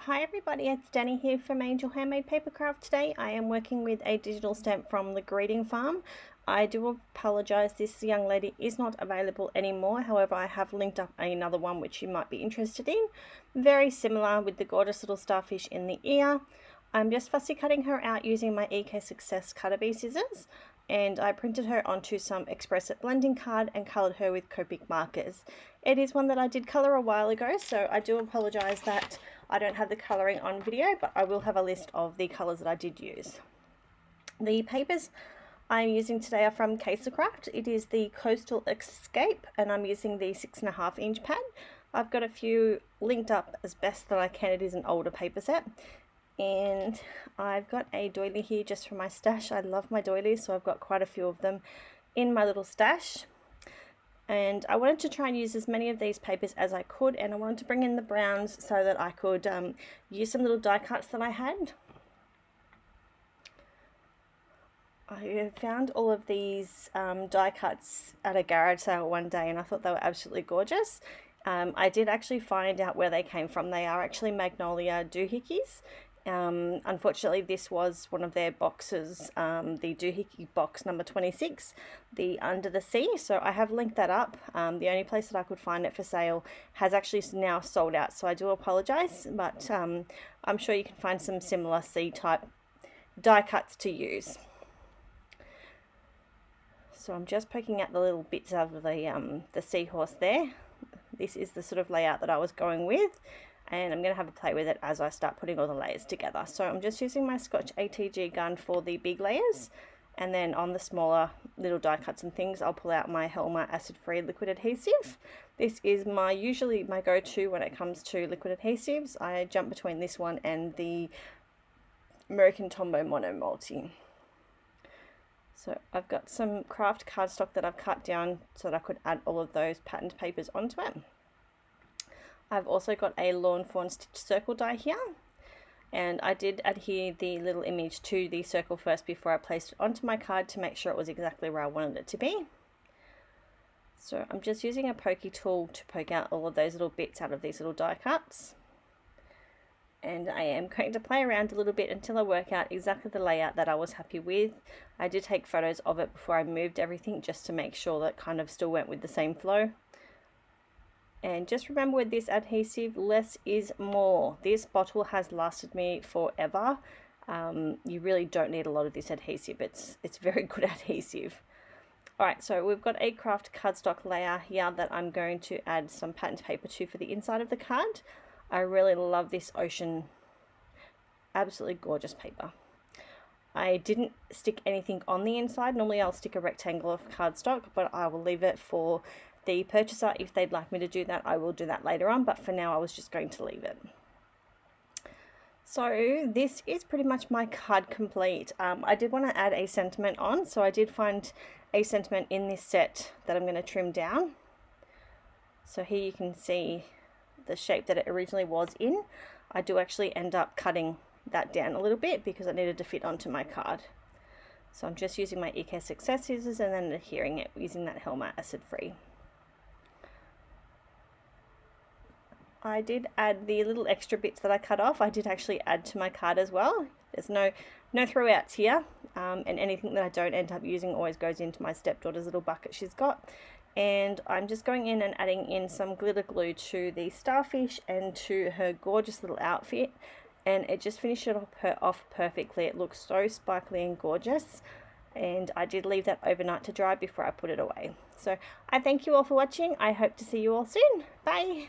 Hi everybody, it's Danny here from Angel Handmade Papercraft. Today I am working with a digital stamp from the Greeting Farm. I do apologise, this young lady is not available anymore. However, I have linked up another one which you might be interested in. Very similar with the gorgeous little starfish in the ear. I'm just fussy cutting her out using my EK Success Cutter Bee scissors. And I printed her onto some Express-It blending card and coloured her with Copic markers. It is one that I did colour a while ago, so I do apologise that I don't have the colouring on video, but I will have a list of the colours that I did use. The papers I'm using today are from Kaisercraft. It is the Coastal Escape, and I'm using the 6.5 inch pad. I've got a few linked up as best that I can. It is an older paper set. And I've got a doily here just for my stash. I love my doilies, so I've got quite a few of them in my little stash. And I wanted to try and use as many of these papers as I could, and I wanted to bring in the browns so that I could use some little die cuts that I had. I found all of these die cuts at a garage sale one day, and I thought they were absolutely gorgeous. I did actually find out where they came from. They are actually Magnolia doohickeys. Unfortunately, this was one of their boxes, the doohickey box number 26, the Under the Sea. So I have linked that up. The only place that I could find it for sale has actually now sold out, so I do apologise, but I'm sure you can find some similar sea type die cuts to use. So I'm just poking out the little bits out of the seahorse there. This is the sort of layout that I was going with, and I'm going to have a play with it as I start putting all the layers together. So I'm just using my Scotch ATG gun for the big layers, and then on the smaller little die cuts and things, I'll pull out my Helma acid-free liquid adhesive. This is usually my go-to when it comes to liquid adhesives. I jump between this one and the American Tombow Mono Multi. So I've got some craft cardstock that I've cut down so that I could add all of those patterned papers onto it. I've also got a Lawn Fawn Stitch circle die here, and I did adhere the little image to the circle first before I placed it onto my card to make sure it was exactly where I wanted it to be. So I'm just using a pokey tool to poke out all of those little bits out of these little die cuts. And I am going to play around a little bit until I work out exactly the layout that I was happy with. I did take photos of it before I moved everything just to make sure that it kind of still went with the same flow. And just remember with this adhesive, less is more. This bottle has lasted me forever. You really don't need a lot of this adhesive. It's very good adhesive. Alright, so we've got a craft cardstock layer here that I'm going to add some patterned paper to for the inside of the card. I really love this ocean, absolutely gorgeous paper. I didn't stick anything on the inside. Normally I'll stick a rectangle of cardstock, but I will leave it for the purchaser. If they'd like me to do that, I will do that later on, but for now I was just going to leave it. So this is pretty much my card complete. I did want to add a sentiment on, so I did find a sentiment in this set that I'm going to trim down. So here you can see the shape that it originally was in. I do actually end up cutting that down a little bit because it needed to fit onto my card. So I'm just using my EK Success scissors and then adhering it using that Helma acid-free. I did add the little extra bits that I cut off. I did actually add to my card as well. There's no throwouts here, and anything that I don't end up using always goes into my stepdaughter's little bucket she's got. And I'm just going in and adding in some glitter glue to the starfish and to her gorgeous little outfit, and it just finished it off perfectly. It looks so sparkly and gorgeous, and I did leave that overnight to dry before I put it away. So I thank you all for watching. I hope to see you all soon. Bye!